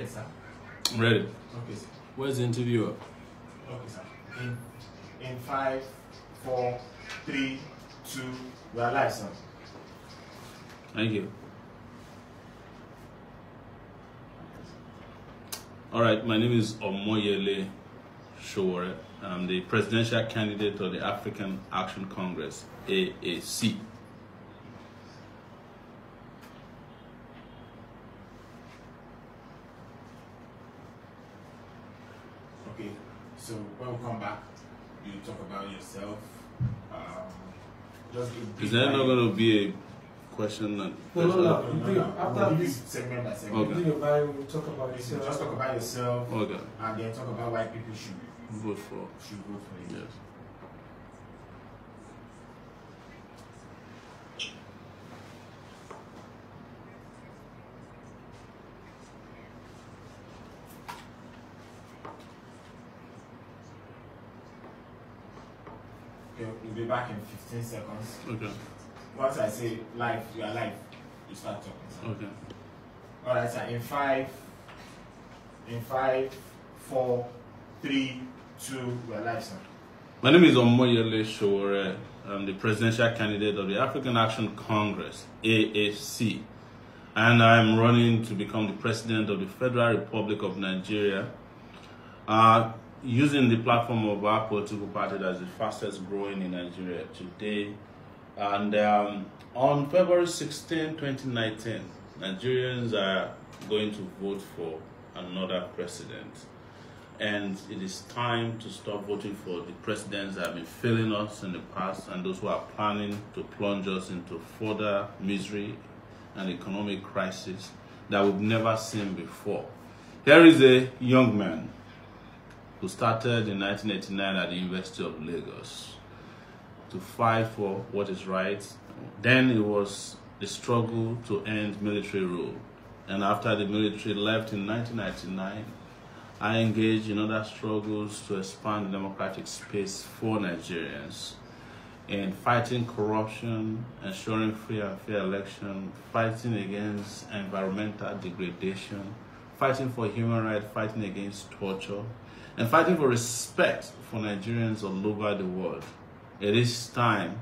ready, sir? I'm ready. Okay, sir. Where's the interviewer? Okay, sir. In 5, 4, 3, 2, we are live, sir. Thank you. All right, my name is Omoyele Sowore. I'm the presidential candidate of the African Action Congress, AAC. Okay, so when we come back, you talk about yourself. Is there not going to be a question? No. After this segment by segment. Okay. You talk about yourself. Just talk about yourself. Okay. And then talk about why people should Vote for. it. Yes. Okay, we'll be back in 15 seconds. Okay. Once I say live, you are live, you start talking. Sir. Okay. All right, sir. In 5, 4, 3, 2, we are live, sir. My name is Omoyele Sowore. I'm the presidential candidate of the African Action Congress, AAC. And I'm running to become the president of the Federal Republic of Nigeria, using the platform of our political party that's the fastest growing in Nigeria today. And on February 16, 2019, Nigerians are going to vote for another president. And it is time to stop voting for the presidents that have been failing us in the past and those who are planning to plunge us into further misery and economic crisis that we've never seen before. Here is a young man who started in 1989 at the University of Lagos to fight for what is right. Then it was the struggle to end military rule. And after the military left in 1999, I engaged in other struggles to expand the democratic space for Nigerians in fighting corruption, ensuring free and fair election, fighting against environmental degradation, fighting for human rights, fighting against torture, and fighting for respect for Nigerians all over the world. It is time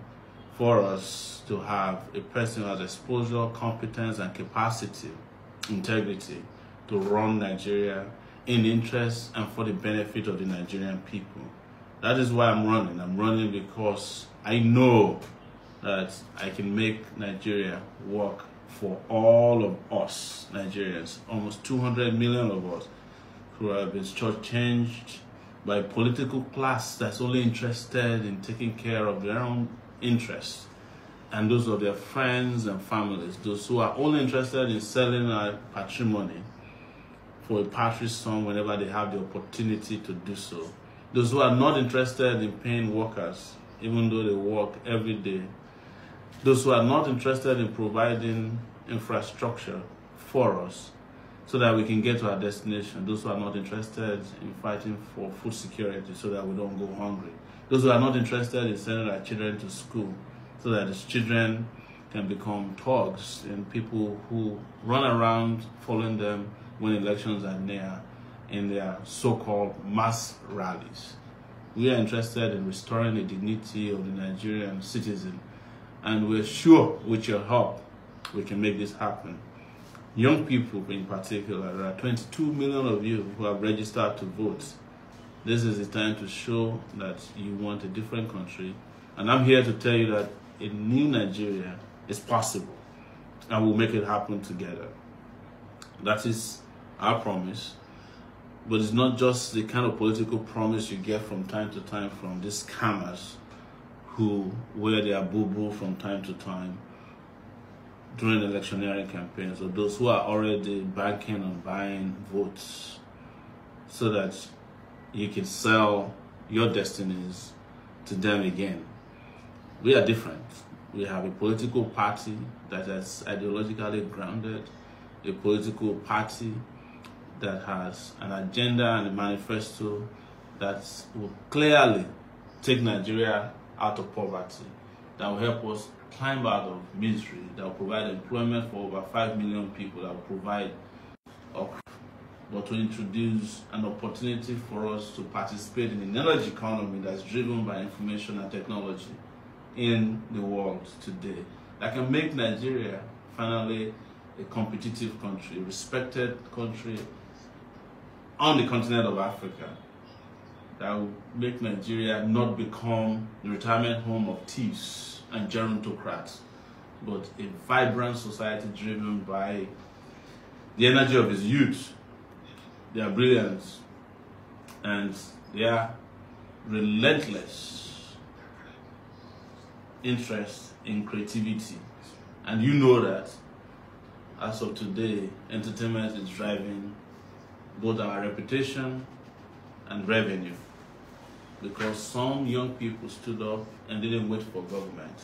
for us to have a person who has exposure, competence, and capacity, integrity to run Nigeria in the interest and for the benefit of the Nigerian people. That is why I'm running. I'm running because I know that I can make Nigeria work for all of us Nigerians, almost 200 million of us who have been shortchanged by a political class that's only interested in taking care of their own interests and those of their friends and families, those who are only interested in selling our patrimony for a paltry sum whenever they have the opportunity to do so. Those who are not interested in paying workers, even though they work every day. Those who are not interested in providing infrastructure for us so that we can get to our destination. Those who are not interested in fighting for food security so that we don't go hungry. Those who are not interested in sending our children to school so that these children can become thugs and people who run around following them when elections are near in their so-called mass rallies. We are interested in restoring the dignity of the Nigerian citizen, and we're sure with your help we can make this happen. Young people in particular, there are 22 million of you who have registered to vote. This is the time to show that you want a different country, and I'm here to tell you that a new Nigeria is possible, and we'll make it happen together. That is our promise. But it's not just the kind of political promise you get from time to time from these scammers who wear their boo-boo from time to time during electioneering campaigns, or those who are already banking on buying votes so that you can sell your destinies to them again. We are different. We have a political party that is ideologically grounded, a political party that has an agenda and a manifesto that will clearly take Nigeria out of poverty, that will help us climb out of misery, that will provide employment for over 5 million people, that will provide but to introduce an opportunity for us to participate in an energy economy that's driven by information and technology in the world today. That can make Nigeria finally a competitive country, a respected country on the continent of Africa. That will make Nigeria not become the retirement home of thieves and gerontocrats, but a vibrant society driven by the energy of its youth, their brilliance, and their relentless interest in creativity. And you know that as of today, entertainment is driving both our reputation and revenue, because some young people stood up and didn't wait for government.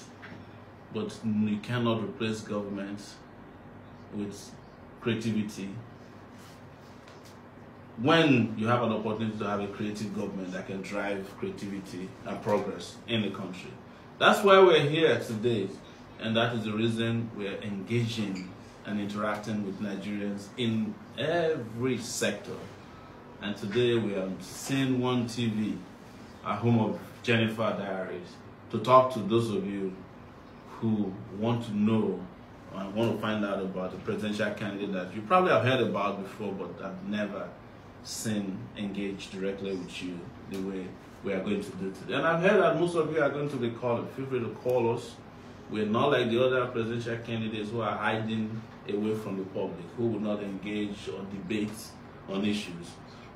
But you cannot replace government with creativity. When you have an opportunity to have a creative government that can drive creativity and progress in the country. That's why we're here today, and that is the reason we're engaging and interacting with Nigerians in every sector. And today we are on SceneOneTV, our home of Jennifer Diaries, to talk to those of you who want to know and want to find out about the presidential candidate that you probably have heard about before, but have never seen engage directly with you the way we are going to do today. And I've heard that most of you are going to be calling. Feel free to call us. We're not like the other presidential candidates who are hiding away from the public, who will not engage or debate on issues,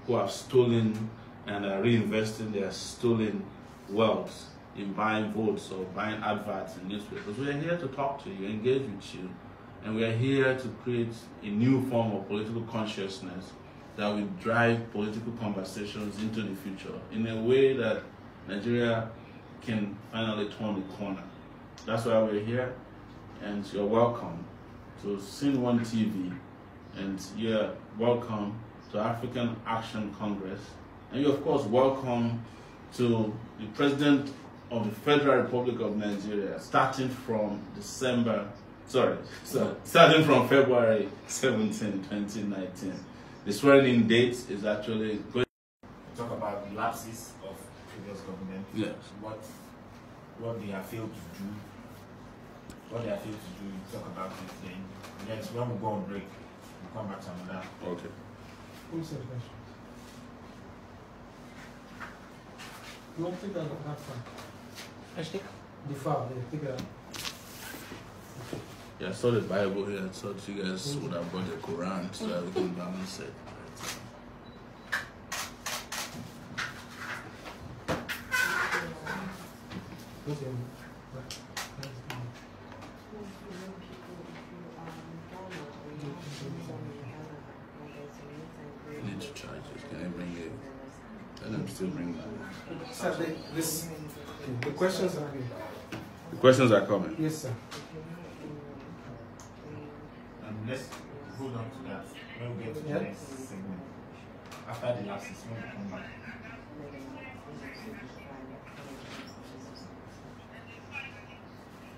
who have stolen and are reinvesting their stolen wealth in buying votes or buying adverts in newspapers. We are here to talk to you, engage with you, and we are here to create a new form of political consciousness that will drive political conversations into the future in a way that Nigeria can finally turn the corner. That's why we're here, and you're welcome to SceneOneTV, and you're welcome to African Action Congress, and you're of course welcome to the President of the Federal Republic of Nigeria, starting from starting from February 17, 2019. The swearing-in date is actually going to talk about the lapses of previous government. Yes. What they have failed to do. What they have failed to do, talk about it then. And then when we go on break, we'll come back to another. Okay. Who said question? You want to take that file? I should take the file, yeah, take it out. Yeah, I saw the Bible here. I thought you guys would have brought the Quran so that we can balance it. I need to charge it. Can I bring it? Let them still bring that. Sir, the questions are here. The questions are coming. Yes, sir. Let's hold on to that when we get to the next segment. After the lapses, when we come back.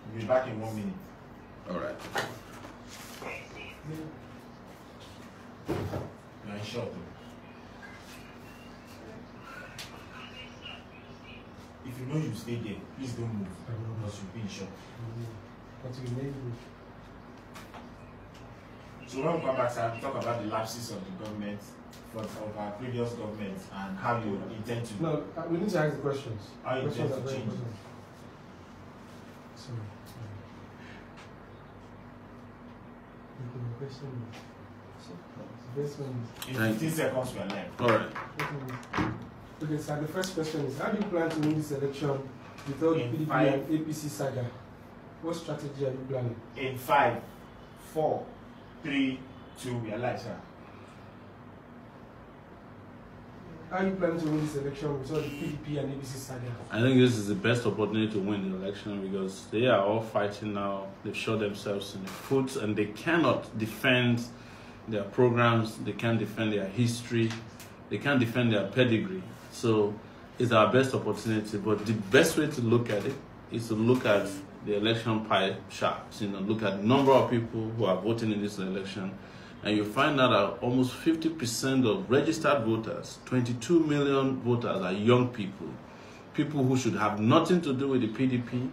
We'll be back in 1 minute. All right. You're in short though. If you know you stay there, please don't move. Because you'll be in short. So when we come back, sir, we'll talk about the lapses of the government, of our previous government, and how you intend to. No, we need to ask the questions. How you intend to change. Sorry. In 15 seconds, we are live. All right. Okay, sir, the first question is, how do you plan to win this election without the PDP and APC saga? What strategy are you planning? In 5, 4, 3, 2, we are live, sir. How are you planning to win this election without the PDP and APC saga? I think this is the best opportunity to win the election because they are all fighting now. They've shot themselves in the foot and they cannot defend their programs, they can't defend their history, they can't defend their pedigree. So it's our best opportunity. But the best way to look at it is to look at the election pie charts, look at the number of people who are voting in this election, and you find out that almost 50% of registered voters, 22 million voters, are young people. People who should have nothing to do with the PDP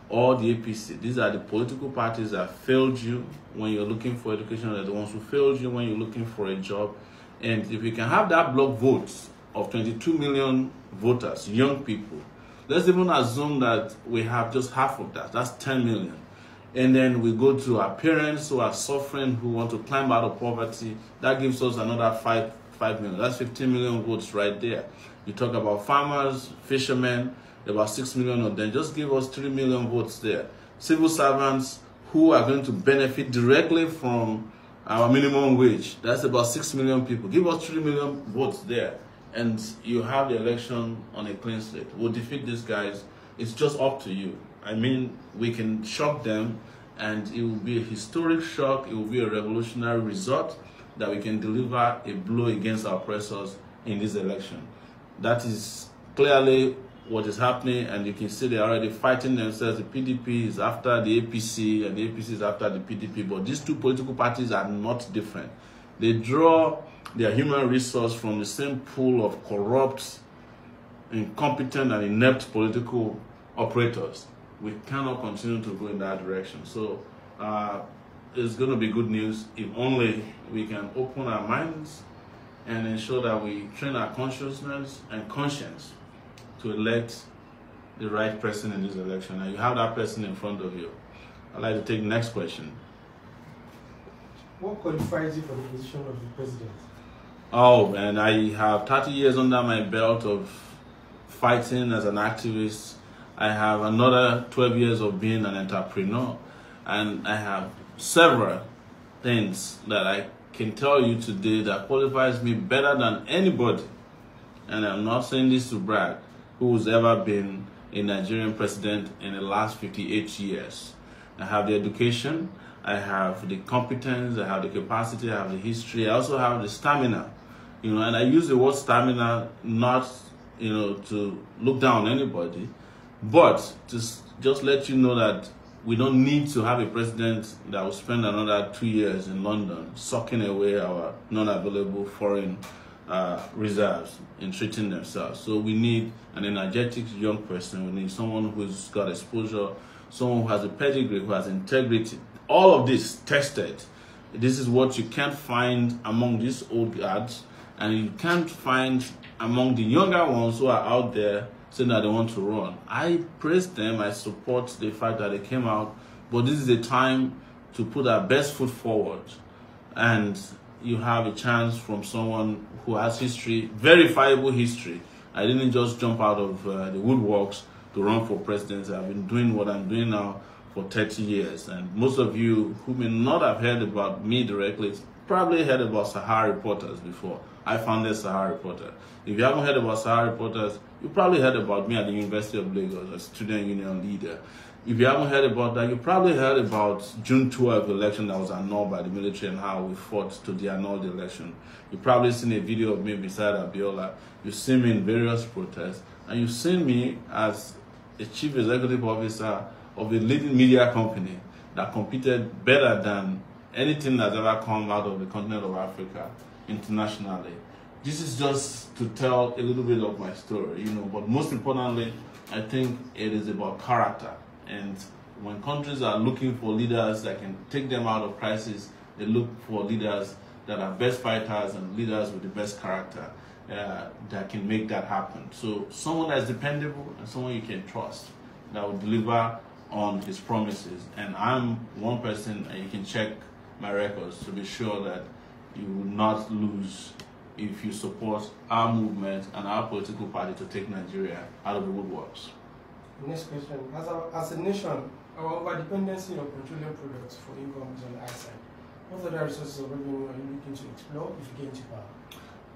or the APC. These are the political parties that failed you when you're looking for education. They're the ones who failed you when you're looking for a job. And if you can have that block votes of 22 million voters, young people, let's even assume that we have just half of that. That's 10 million. And then we go to our parents who are suffering, who want to climb out of poverty. That gives us another 5 million. That's 15 million votes right there. You talk about farmers, fishermen, about 6 million of them. Just give us 3 million votes there. Civil servants who are going to benefit directly from our minimum wage. That's about 6 million people. Give us 3 million votes there. And you have the election on a clean slate. We'll defeat these guys. It's just up to you. I mean, we can shock them, and it will be a historic shock. It will be a revolutionary result that we can deliver a blow against our oppressors in this election. That is clearly what is happening, and you can see they're already fighting themselves. The PDP is after the APC, and the APC is after the PDP. But these two political parties are not different. They draw their human resource from the same pool of corrupt, incompetent, and inept political operators. We cannot continue to go in that direction. So it's going to be good news if only we can open our minds and ensure that we train our consciousness and conscience to elect the right person in this election. And you have that person in front of you. I'd like to take the next question. What qualifies you for the position of the president? Oh, man, I have 30 years under my belt of fighting as an activist. I have another 12 years of being an entrepreneur, and I have several things that I can tell you today that qualifies me better than anybody, and I'm not saying this to brag, who's ever been a Nigerian president in the last 58 years. I have the education, I have the competence, I have the capacity, I have the history, I also have the stamina, and I use the word stamina not, to look down on anybody, but to just let you know that we don't need to have a president that will spend another 2 years in London sucking away our non-available foreign reserves and treating themselves. So we need an energetic young person. We need someone who's got exposure, someone who has a pedigree, who has integrity. All of this tested. This is what you can't find among these old guards, and you can't find among the younger ones who are out there saying that they want to run. I praise them, I support the fact that they came out, but this is a time to put our best foot forward. And you have a chance from someone who has history, verifiable history. I didn't just jump out of the woodworks to run for presidency. I've been doing what I'm doing now for 30 years. And most of you who may not have heard about me directly probably heard about Sahara Reporters before. I founded Sahara Reporter. If you haven't heard about Sahara Reporters, you probably heard about me at the University of Lagos as student union leader. If you haven't heard about that, you probably heard about June 12th election that was annulled by the military and how we fought to de-annul the election. You've probably seen a video of me beside Abiola. You've seen me in various protests. And you've seen me as a chief executive officer of a leading media company that competed better than anything that's ever come out of the continent of Africa internationally. This is just to tell a little bit of my story, but most importantly, I think it is about character. And when countries are looking for leaders that can take them out of crisis, they look for leaders that are best fighters and leaders with the best character that can make that happen. So someone that's dependable and someone you can trust that will deliver on his promises. And I'm one person, and you can check my records to be sure that you will not lose if you support our movement and our political party to take Nigeria out of the woodworks. Next question. As a nation, our overdependency on petroleum products for income is on the high side. What other resources of revenue are you looking to explore if you get into power?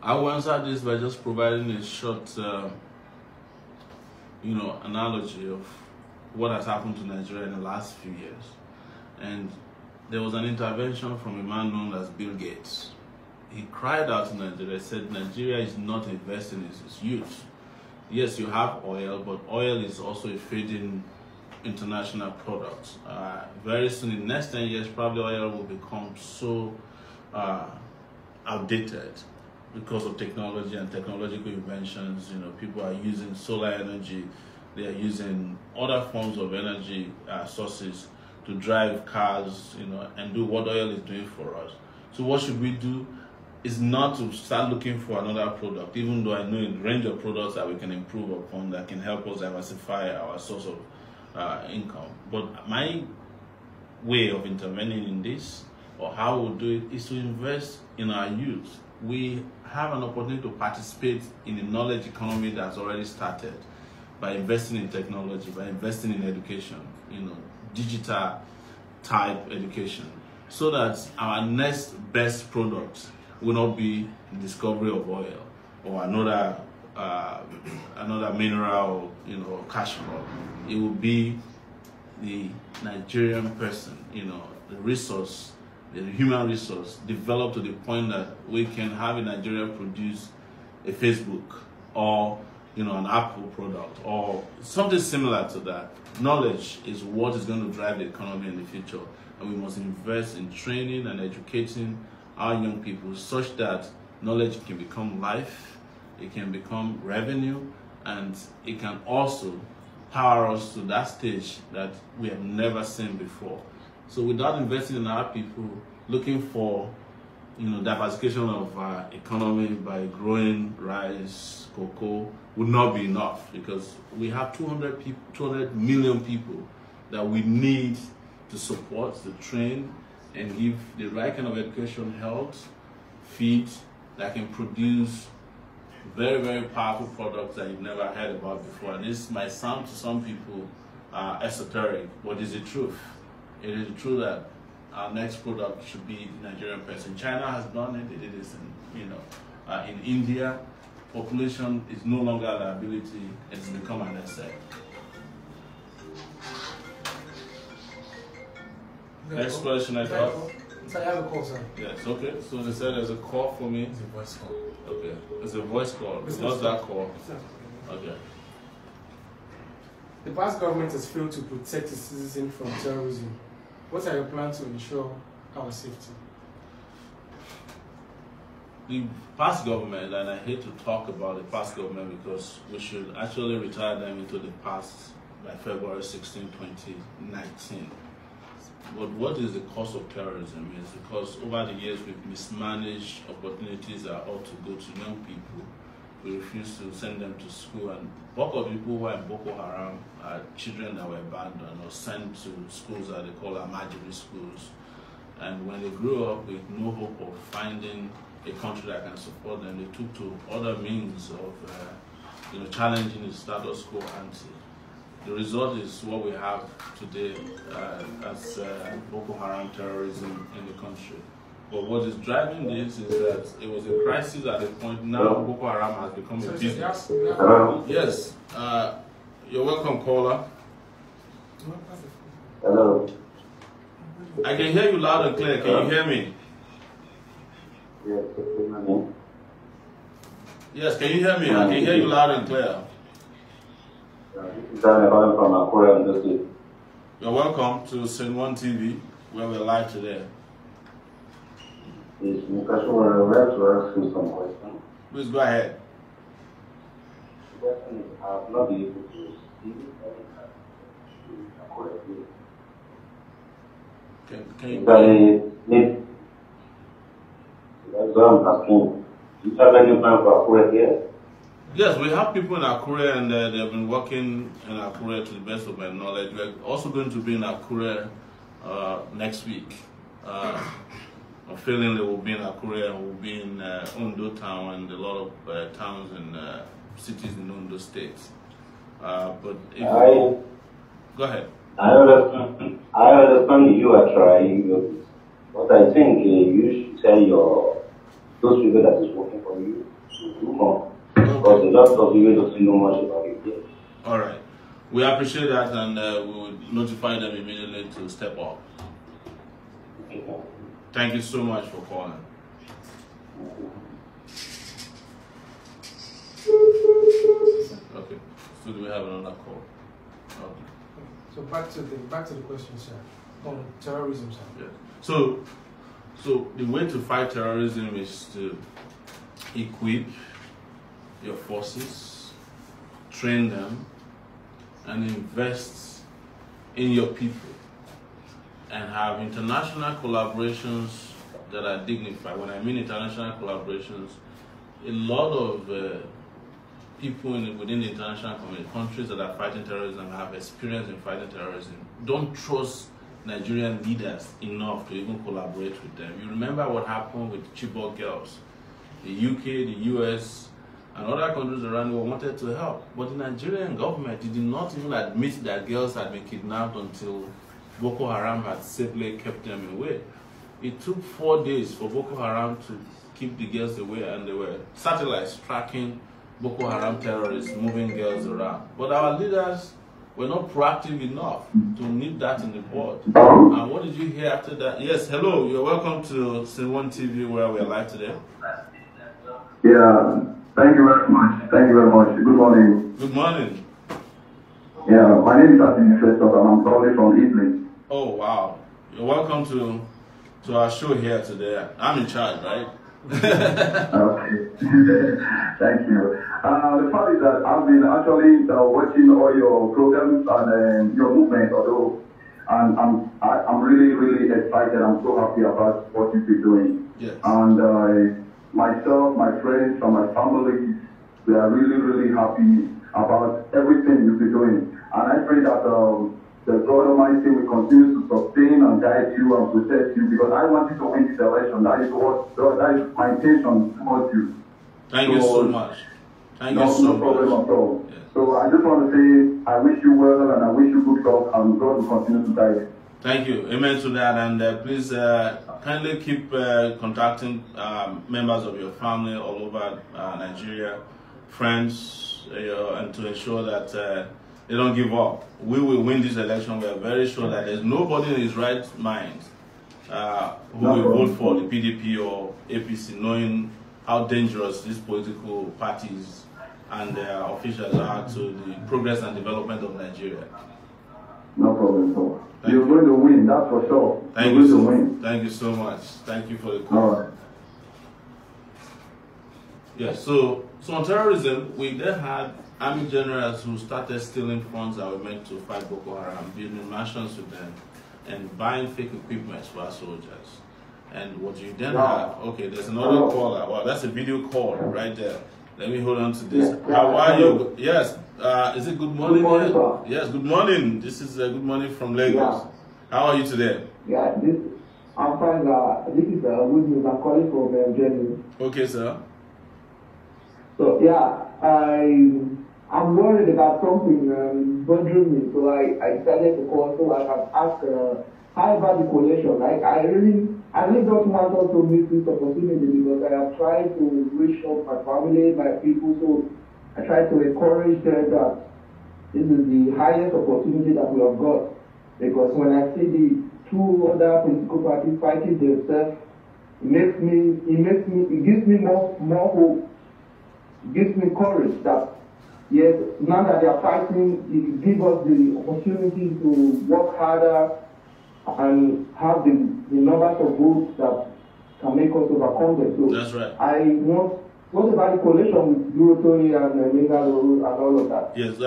I will answer this by just providing a short, analogy of what has happened to Nigeria in the last few years. And there was an intervention from a man known as Bill Gates. He cried out to Nigeria, said Nigeria is not investing in its youth. Yes, you have oil, but oil is also a fading international product. Very soon, in the next 10 years, probably oil will become so outdated because of technology and technological inventions. You know, people are using solar energy, they are using other forms of energy sources to drive cars, you know, and do what oil is doing for us. So what should we do? Is not to start looking for another product, even though I know a range of products that we can improve upon that can help us diversify our source of income. But my way of intervening in this, or how we'll do it, is to invest in our youth. We have an opportunity to participate in the knowledge economy that's already started by investing in technology, by investing in education, you know, digital type education, so that our next best product will not be the discovery of oil or another mineral, you know, cash crop. It will be the Nigerian person, you know, the resource, the human resource developed to the point that we can have in Nigeria produce a Facebook or, you know, an Apple product or something similar to that. Knowledge is what is going to drive the economy in the future, and we must invest in training and educating our young people such that knowledge can become life, it can become revenue, and it can also power us to that stage that we have never seen before. So without investing in our people, looking for, you know, diversification of our economy by growing rice, cocoa would not be enough, because we have 200 million people that we need to support, to train, and give the right kind of education, health, feed, that can produce very, very powerful products that you've never heard about before. And this might sound to some people esoteric, but it's the truth. It is the truth that our next product should be Nigerian person. China has done it. They did this in India. Population is no longer a liability. It's become an asset. Next question I got. So I have a call, sir. Yes, okay. So they said there's a call for me. It's a voice call. Okay. It's a voice call. What's that call? Okay. The past government has failed to protect its citizens from terrorism. What are your plans to ensure our safety? The past government, and I hate to talk about the past government because we should actually retire them into the past by February 16, 2019. But what is the cause of terrorism is because over the years we've mismanaged opportunities that ought to go to young people. We refuse to send them to school, and bulk of people who are in Boko Haram are children that were abandoned or sent to schools that they call Amajiri schools. And when they grew up with no hope of finding a country that can support them, they took to other means of challenging the status quo ante. The result is what we have today as Boko Haram terrorism in the country. But what is driving this is that it was a crisis at a point. Now Boko Haram has become a business. Yes. You're welcome, caller. Hello. I can hear you loud and clear. Can you hear me? Yes, good morning. Yes, can you hear me? I can hear you loud and clear. This is Daniel calling from Akure in the state. You're welcome to SceneOneTV, where we're live today. Yes, Mr. Sowore, we have to ask you some questions. Please go ahead. The question is, I have not been able to see any Akure. Can you? That's what I'm asking. Do you have any plan for Akure here? Yes, we have people in Akure, and they've been working in Akure to the best of my knowledge. We're also going to be in Akure next week. Unfailingly, we'll be in Akure, and we'll be in Ondo town and a lot of towns and cities in Ondo State. But if go ahead. I understand you are trying your best, but I think you should tell those people that is working for you to do more. Because a lot of people don't know much about it yet. All right. We appreciate that, and we will notify them immediately to step up. Okay. Thank you so much for calling. Okay. So do we have another call? Okay. So back to the question, sir, on terrorism, sir. Yeah. So So the way to fight terrorism is to equip your forces, train them, and invest in your people, and have international collaborations that are dignified. When I mean international collaborations, a lot of people within the international community, countries that are fighting terrorism, have experience in fighting terrorism, don't trust Nigerian leaders enough to even collaborate with them. You remember what happened with Chibok girls. The UK, the US, and other countries around the world wanted to help, but the Nigerian government did not even admit that girls had been kidnapped until Boko Haram had safely kept them away. It took 4 days for Boko Haram to keep the girls away, and there were satellites tracking Boko Haram terrorists moving girls around. But our leaders were not proactive enough to nip that in the bud. And what did you hear after that? Yes, hello, you're welcome to SceneOneTV, where we are live today. Yeah, thank you very much. Thank you very much. Good morning. Good morning. Yeah, my name is Atin Festus, and I'm calling from Italy. Oh, wow. You're welcome to our show here today. I'm in charge, right? Okay. Thank you. The fact is that I've been actually watching all your programs and your movement, and I'm really, really excited. I'm so happy about what you've been doing. Yes. And myself, my friends, and my family, we are really, really happy about everything you've been doing. And I pray that the God Almighty will continue to sustain and guide you and protect you, because I want you to win this election. That is my intention towards you. Thank you so much. Thank you so no much. problem at all. Yes. So I just want to say I wish you well, and I wish you good luck, and God will continue to guide you. Thank you. Amen to that. And please kindly keep contacting members of your family all over Nigeria, friends, and to ensure that they don't give up. We will win this election. We are very sure that there's nobody in his right mind who will vote for the PDP or APC, knowing how dangerous these political parties and their officials are to the progress and development of Nigeria. No problem at all. You're going to win, that's for sure. Thank you so much. Thank you for the call. All right. Yes, so on terrorism, we then had army generals who started stealing funds that were meant to fight Boko Haram, building mansions with them, and buying fake equipment for our soldiers. And what you then have, okay, there's another caller. Wow, that's a video call right there. Let me hold on to this. How are you? Yes, is it good morning? Good morning, Yes, good morning. This is good morning from Lagos. Yeah. How are you today? Yeah, I'm fine. This is good news. I'm calling from Germany. Okay, sir. So yeah, I'm worried about something bothering me. So I decided to call so I can ask how about the coalition. Like I really don't want us to miss this opportunity, because I have tried to reach out my family, my people. So I try to encourage them that this is the highest opportunity that we have got. Because when I see the two other political parties fighting themselves, it gives me more hope. It gives me courage that yes, now that they are fighting, it gives us the opportunity to work harder and have the numbers of votes that can make us overcome them. So that's right. What about the coalition with Eurotory and Megalo and all of that? Yes,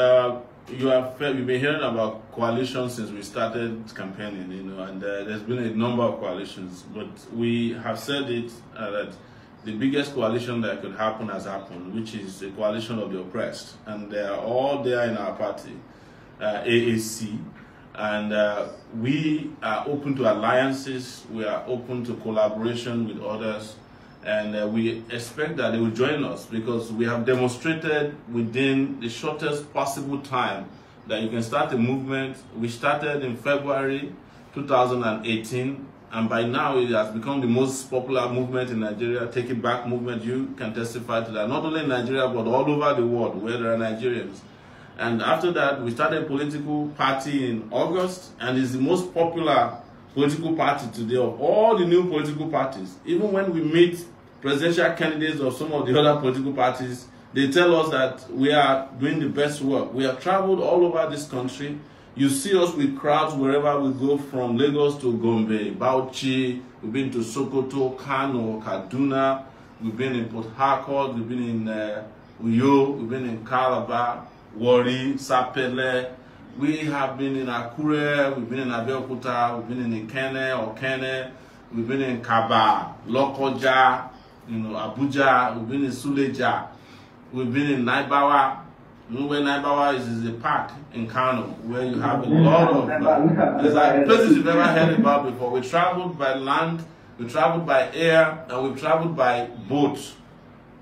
you've been hearing about coalitions since we started campaigning, and there's been a number of coalitions, but we have said it that the biggest coalition that could happen has happened, which is a coalition of the oppressed, and they are all there in our party, AAC, and we are open to alliances, we are open to collaboration with others, and we expect that they will join us, because we have demonstrated within the shortest possible time that you can start a movement. We started in February 2018, and by now it has become the most popular movement in Nigeria, Take It Back movement. You can testify to that, not only in Nigeria, but all over the world where there are Nigerians. And after that, we started a political party in August, and it's the most popular political party today of all the new political parties. Even when we meet presidential candidates of some of the other political parties, they tell us that we are doing the best work. We have traveled all over this country You see us with crowds wherever we go, from Lagos to Gombe, Bauchi. We've been to Sokoto, Kano, Kaduna. We've been in Port Harcourt. We've been in Uyo. We've been in Calabar, Warri, Sapele. We have been in Akure. We've been in Abeokuta. We've been in Okene. We've been in Kaba, Lokoja, Abuja. We've been in Suleja. We've been in Naibawa. You know where Naibawa is a park in Kano, where you have a lot of places you've never heard about before. We traveled by land, we traveled by air, and we traveled by boat.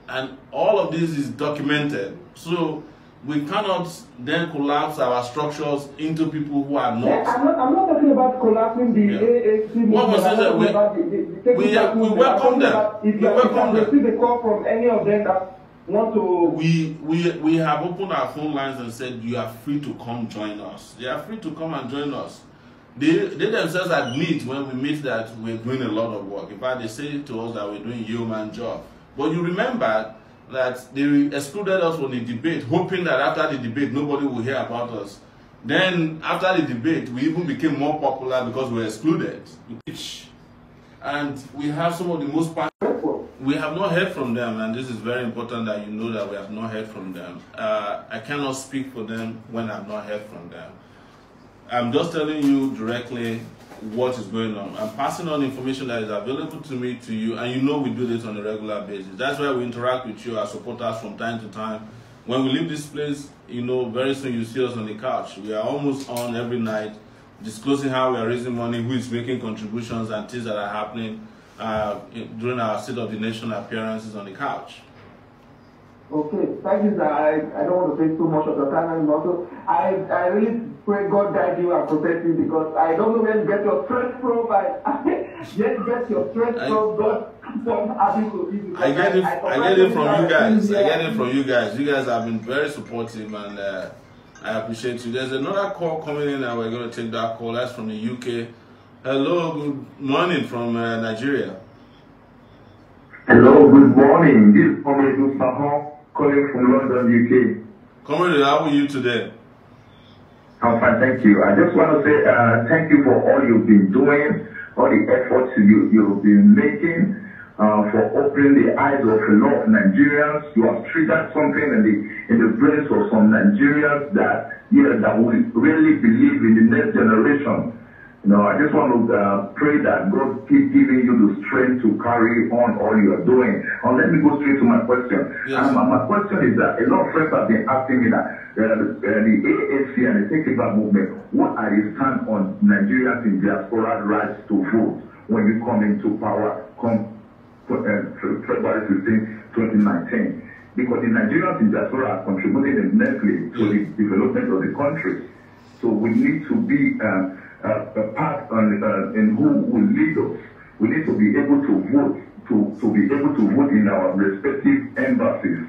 And all of this is documented. So we cannot then collapse our structures into people who are not. I'm not talking about collapsing the AAC. What was that? We welcome them. If you have received a call from any of them that want to... We have opened our phone lines and said you are free to come join us. They are free to come and join us. They themselves admit when we meet that we're doing a lot of work. In fact, they say to us that we're doing yeoman job. But you remember that they excluded us from the debate, hoping that after the debate nobody will hear about us. Then after the debate, we even became more popular because we were excluded. And we have some of the most powerful. We have not heard from them, and this is very important that you know that we have not heard from them. I cannot speak for them when I've not heard from them. I'm just telling you directly what is going on. I'm passing on information that is available to me to you, and you know we do this on a regular basis. That's why we interact with you as supporters from time to time. When we leave this place, you know, very soon you see us on the couch. We are almost on every night, disclosing how we are raising money, who is making contributions, and things that are happening during our State of the Nation appearances on the couch. Okay, thank you, sir. I don't want to take too much of your time, and also I really pray God guide you and protect you, because I don't know where to get your stress from. Just get your stress from God. I get it from you guys. I get it from you guys. You guys have been very supportive, and I appreciate you. There's another call coming in, and we're going to take that call. That's from the UK. Hello, good morning from Nigeria. Hello, good morning. This is Comrade Sahon calling from London, UK. Comrade, how are you today? I'm fine, thank you. I just want to say thank you for all you've been doing, all the efforts you've been making, for opening the eyes of a lot of Nigerians. You have triggered something in the brains of some Nigerians that will really believe in the next generation. I just want to pray that God keep giving you the strength to carry on all you are doing. And let me go straight to my question. Yes. My question is that a lot of friends have been asking me that the AAC and the Take It Back movement, what are your stand on Nigerians in diaspora rights to vote when you come into power, come February 15, 2019? Because the Nigerians in diaspora are contributing immensely to the development of the country. So we need to be a part in who will lead us. We need to be able to vote, to be able to vote in our respective embassies.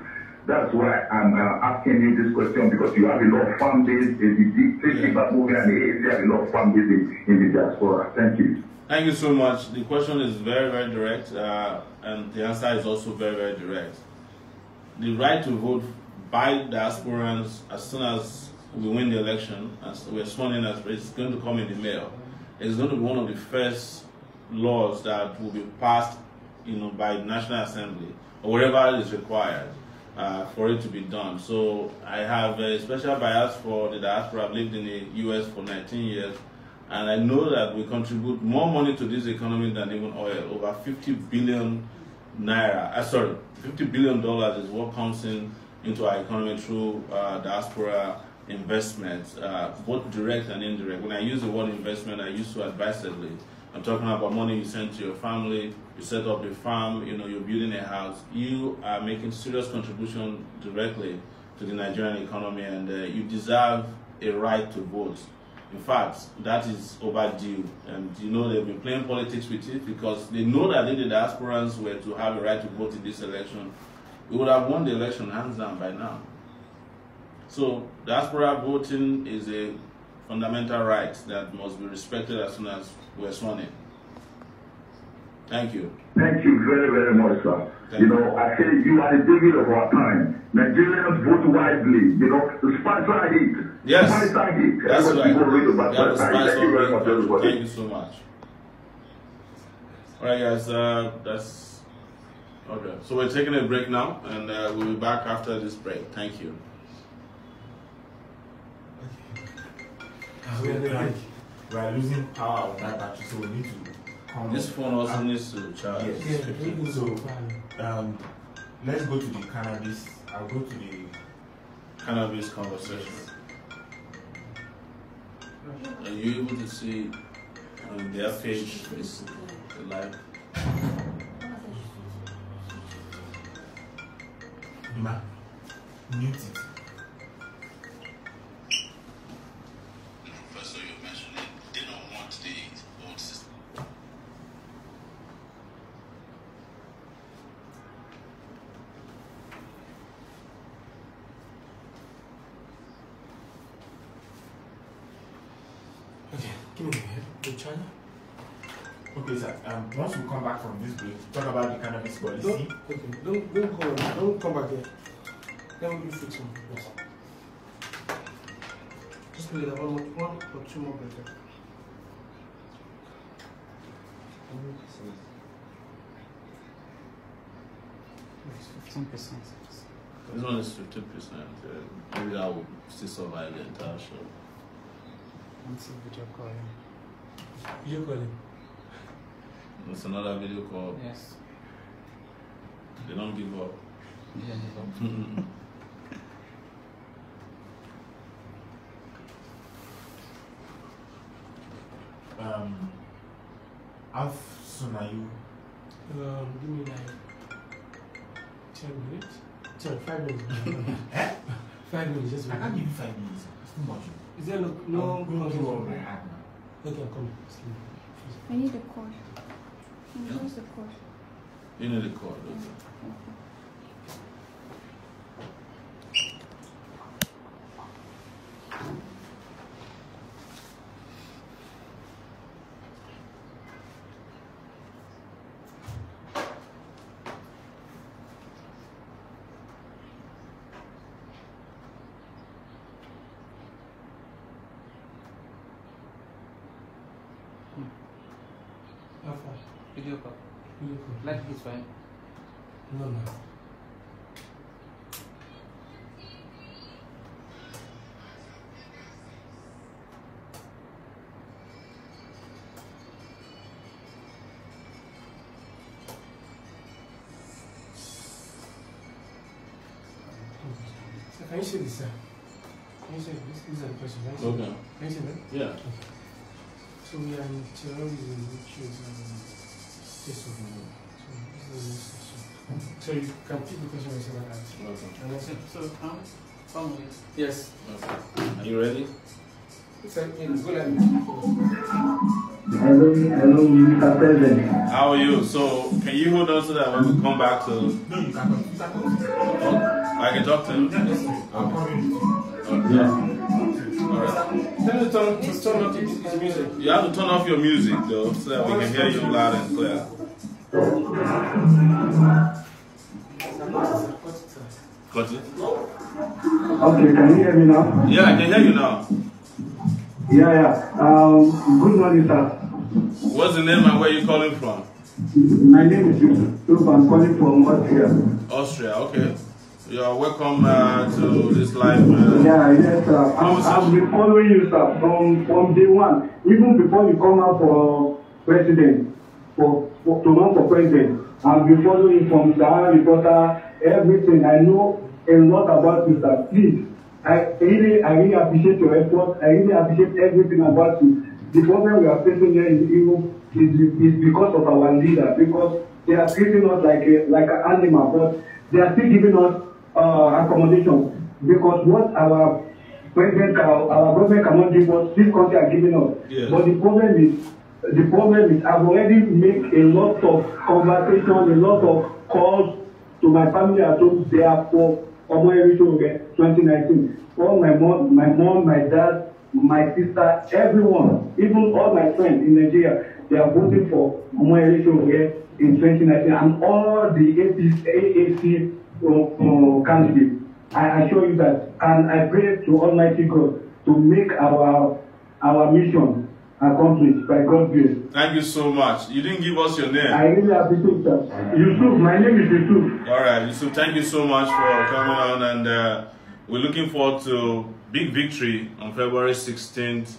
That's why I'm asking you this question, because you have a lot of fan base in the Take It Back movement, and the AAC have a lot of fan base in the diaspora. Thank you. Thank you so much. The question is very, very direct, and the answer is also very, very direct. The right to vote by diasporans as soon as we win the election, as we're sworn in, as it's going to come in the mail. It's going to be one of the first laws that will be passed, by the National Assembly or wherever it is required for it to be done. So I have a special bias for the diaspora. I've lived in the U.S. for 19 years, and I know that we contribute more money to this economy than even oil. Over 50 billion naira. $50 billion is what comes into our economy through diaspora investments, both direct and indirect. When I use the word investment, I use so advisedly. I'm talking about money you send to your family, you set up a farm, you're building a house. You are making serious contribution directly to the Nigerian economy, and you deserve a right to vote. In fact, that is overdue, and they've been playing politics with it, because they know that if the diasporans were to have a right to vote in this election, we would have won the election hands down by now. So diaspora voting is a fundamental right that must be respected as soon as we're sworn in. Thank you. Thank you very, very much, sir. I say you are the David of our time. Nigerians vote wisely. Sponsor it. Yes. Thank you. That's right. Thank you very much, Thank everybody. you so much. All right, guys. That's okay. So we're taking a break now, and we'll be back after this break. Thank you. We are losing power of that battery, so we need to come. This phone also needs to charge. Yes. So let's go to the cannabis. I'll go to the Cannabis conversation. Are you able to see on their page the live? Mute it. Professor, you mentioned they don't want the old system. Okay, give me the China. Okay, sir. Once we come back from this break, talk about the cannabis policy. Don't come back here. Then we'll fix one. Yes. Just play that one or two more breaks. 15%. This one is 50%. Maybe I will still survive the entire show. What's the video calling? Video calling. It's another video call. Yes. They don't give up. Yeah, How soon are you? Give me like 10 minutes. 5 minutes. 5 minutes, just I can't give you 5 minutes. It's too much. Is there no I'm going to roll my hand now. Okay, I'm coming. I need a cord. Where's the cord? You need a cord. How far? Video call. Video call. Like this fine. No, no. So can you see this, sir? Can you see this? These are the questions. Can you see Okay. them? Can you see them? Yeah. So we are in terrorism, which is case of war. So this is the next question. So you can pick the question yourself and answer. Okay. And that's it. So, come with. Yes. Okay. Are you ready? It's like in good like Hello, Mr. President. How are you? So, can you hold on to that when we come back to... No, you can talk. You can talk. I can talk to him? Yes, I'll call you. Okay. Yeah. Alright. Tell me to turn off his music. You have to turn off your music though, so that we can hear you loud and clear. Got it? Okay, can you hear me now? Yeah, I can hear you now. Yeah. Good morning, sir. What's the name and where you calling from? My name is Yusuf. I'm calling from Austria. Austria, okay. You are welcome to this live. Yes, sir. I've been following you, sir, from day one. Even before you come out for president, to run for president. I've been following you from Sahara Reporter, everything. I know a lot about you, sir. Please, I really appreciate your effort. I really appreciate everything about you. The problem we are facing here in Europe is because of our leader, because they are treating us like an animal, but they are still giving us accommodation, because what our government cannot give us, this country are giving us. Yes. But the problem is I've already made a lot of conversations, a lot of calls to my family at home. They are for Omo 2019. All my mom, my dad, my sister, everyone, even all my friends in Nigeria, they are voting for Omo in 2019, and all the AAC candidates. I assure you that, and I pray to Almighty God to make our mission accomplished by God's grace. Thank you so much. You didn't give us your name. I really appreciate that. Yusuf, my name is Yusuf. All right, Yusuf, thank you so much for coming on, and we're looking forward to big victory on February 16th,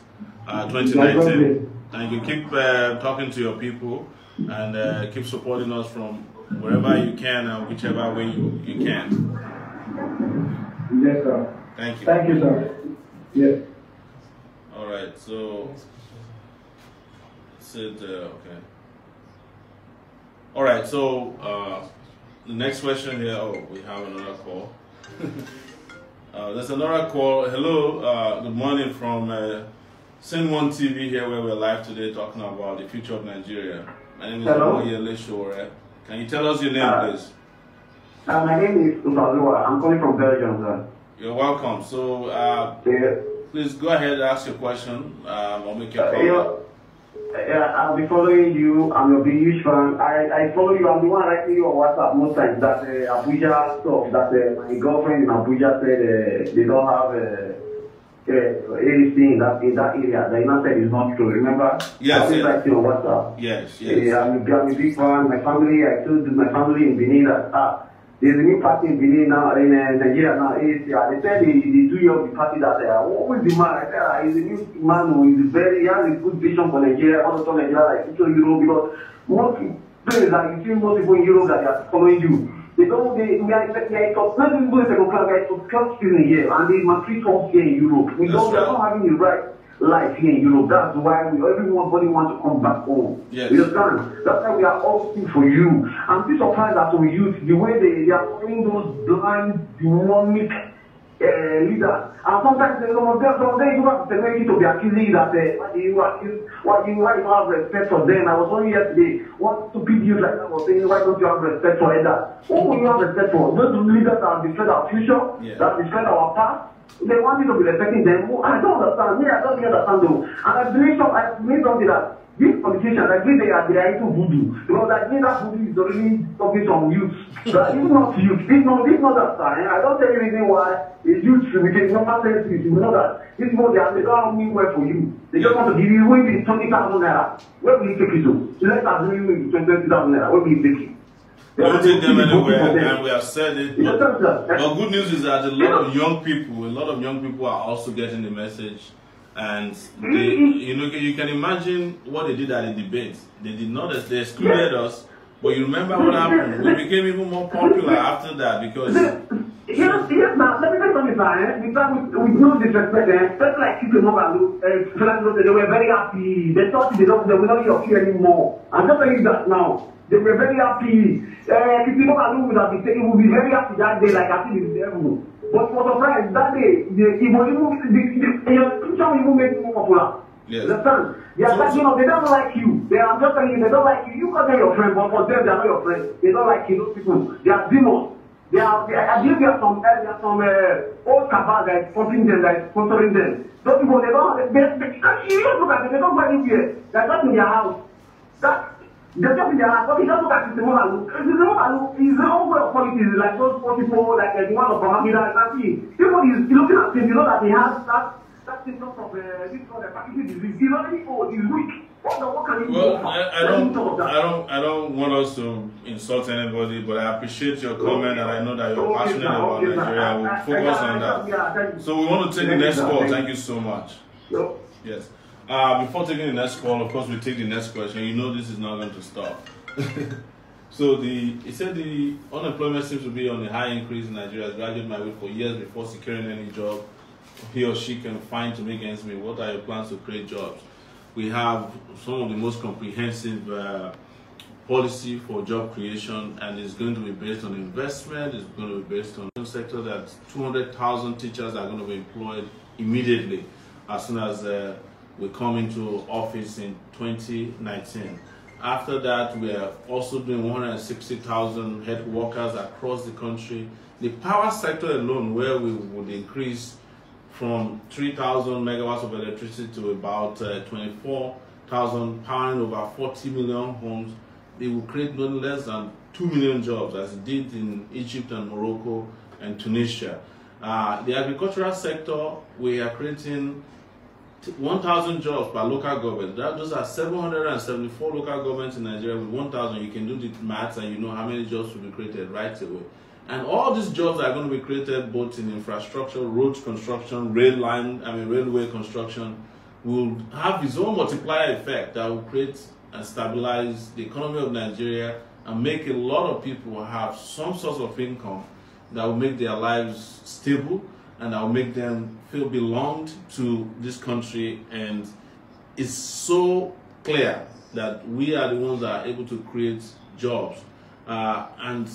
2019. Thank you. Keep talking to your people and keep supporting us from wherever you can and whichever way you can. Yes, sir. Thank you. Thank you, sir. Yes. All right, so okay. All right, so the next question here. Oh, we have another call. There's another call. Hello, good morning from SceneOneTV here, where we're live today talking about the future of Nigeria. My name is Sowore. Can you tell us your name, please? My name is Sowore. I'm calling from Belgium, sir. You're welcome. So, please go ahead and ask your question. I'll make your call. I'll be following you. I'm a big huge fan. I follow you. I'm the one writing you on WhatsApp most times that Abuja stuff that my girlfriend in Abuja said they don't have anything in that area. The United said is not true. Remember? Yes. I writing on WhatsApp. Yes. I'm a big fan. My family. I told my family in Benin that there's a new party in Benin now, in Nigeria now, ACR. They said they do the party that who is the man? I said, he's a new man who is he has a good vision for Nigeria. I want to turn Nigeria like future Europe, because most players that you see most people in Europe that they are following you. They don't, we are top season here, and they must treat us here in Europe. We are not having the right life here in Europe. That's why everybody wants to come back home. Yes. You understand? That's why we are asking for you. I'm still surprised that some youth, the way they are following those blind, demonic leaders. And sometimes some of them you have to be accusing that why you don't have respect for them. I was only yesterday, what stupid youth like that was saying, why don't you have respect for others? Who will you have respect for? Those leaders that have destroyed our future, that have destroyed our past. They want you to be respecting them. I don't understand. I don't understand though. And I believe something that these politicians, I think they are into voodoo. Because I think that voodoo is already talking from youth. But it's not youth. It's not that time. I don't tell you anything why the youth should be taking normal sense. You know that this is what they don't mean well for you. They just want to give you 20,000 naira. Where will you take it to? Let's assume 20,000 naira. Where will you take it? We don't take them anywhere, and we have said it. But good news is that a lot of young people are also getting the message, and they, you can imagine what they did at the debate. They did not, they excluded us, but you remember what happened? We became even more popular after that because. Yes, now, let me tell you something, with no disrespect, just like people they were very happy. They thought they will not hear of you anymore. I'm just telling you that now. They were very happy. People would be very happy that day, like I think it's the devil. But for surprise, that day, the picture even made it more popular. Yes. Understand? They are they don't like you. I'm just telling you, they don't like you. You call them your friend, but for them, they are not your friend. They don't like you, those people. They are demons. I believe there are some old cabals that are sponsoring them. Those people, they don't look at them, they don't go anywhere. They're just in their house. They just in their house, but they just look at SceneOne. SceneOne is the whole way of politics, like those people, like the one of Bahamida, he's looking at him, you know that he has that symptom of this kind of Parkinson's disease. He's already old, he's weak. What can he do? I don't want us to insult anybody, but I appreciate your comment, and I know that you're passionate about Nigeria. We'll focus on that. So we want to take the next call. Thank you so much. Yes. Before taking the next call, of course, we take the next question. You know this is not going to stop. So he said the unemployment seems to be on a high increase in Nigeria. Graduates might wait for years before securing any job he or she can find to make ends meet. What are your plans to create jobs? We have some of the most comprehensive policy for job creation, and it's going to be based on investment. It's going to be based on the sector that 200,000 teachers are going to be employed immediately as soon as we come into office in 2019. After that, we are also doing 160,000 health workers across the country. The power sector alone, where we would increase from 3,000 megawatts of electricity to about 24,000, powering over 40 million homes, they will create no less than 2 million jobs, as it did in Egypt and Morocco and Tunisia. The agricultural sector, we are creating 1,000 jobs per local government. Those are 774 local governments in Nigeria with 1,000. You can do the maths and you know how many jobs will be created right away. And all these jobs are going to be created both in infrastructure, road construction, railway construction, will have its own multiplier effect that will create and stabilize the economy of Nigeria and make a lot of people have some source of income that will make their lives stable and that will make them feel belonged to this country. And it's so clear that we are the ones that are able to create jobs. And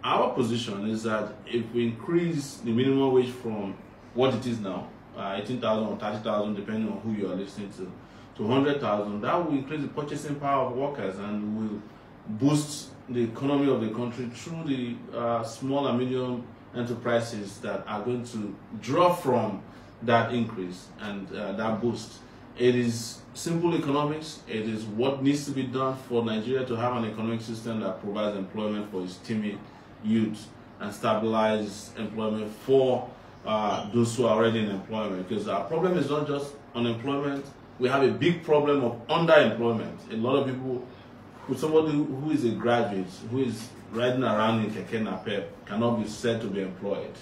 our position is that if we increase the minimum wage from what it is now, 18,000 or 30,000, depending on who you are listening to 100,000, that will increase the purchasing power of workers and will boost the economy of the country through the small and medium enterprises that are going to draw from that increase and that boost. It is simple economics. It is what needs to be done for Nigeria to have an economic system that provides employment for its timid youth and stabilize employment for those who are already in employment. Because our problem is not just unemployment. We have a big problem of underemployment. A lot of people, somebody who is a graduate, who is riding around in Keke Napep, cannot be said to be employed.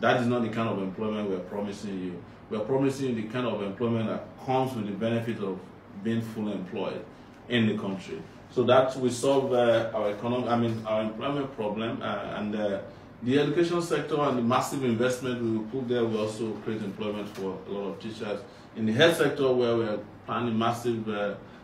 That is not the kind of employment we're promising you. We're promising you the kind of employment that comes with the benefit of being fully employed in the country. So that we solve our employment problem, and the education sector and the massive investment we will put there will also create employment for a lot of teachers. In the health sector, where we are planning massive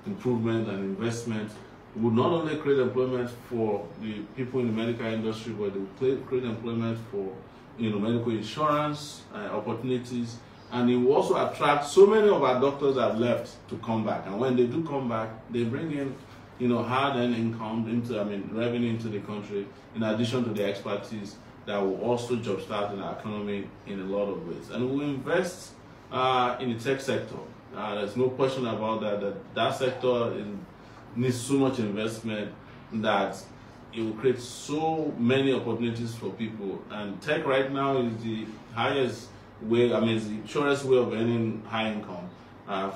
improvement and investment, would not only create employment for the people in the medical industry, but it will create employment for medical insurance opportunities, and it will also attract so many of our doctors that have left to come back. And when they do come back, they bring in hard-earned income revenue into the country, in addition to the expertise that will also jumpstart in our economy in a lot of ways. And we will invest in the tech sector. There's no question about that sector needs so much investment that it will create so many opportunities for people. And tech right now is the highest way, is the surest way of earning high income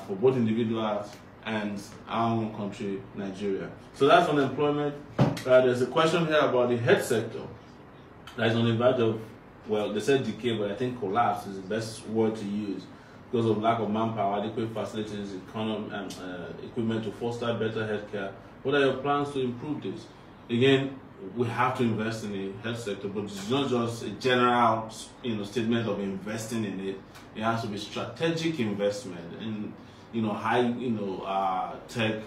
for both individuals and our own country, Nigeria. So that's unemployment. There's a question here about the health sector. That is on the verge of, well, they said decay, but I think collapse is the best word to use because of lack of manpower, adequate facilities, equipment to foster better healthcare. What are your plans to improve this? Again, we have to invest in the health sector, but it's not just a general, statement of investing in it. It has to be strategic investment in, high, tech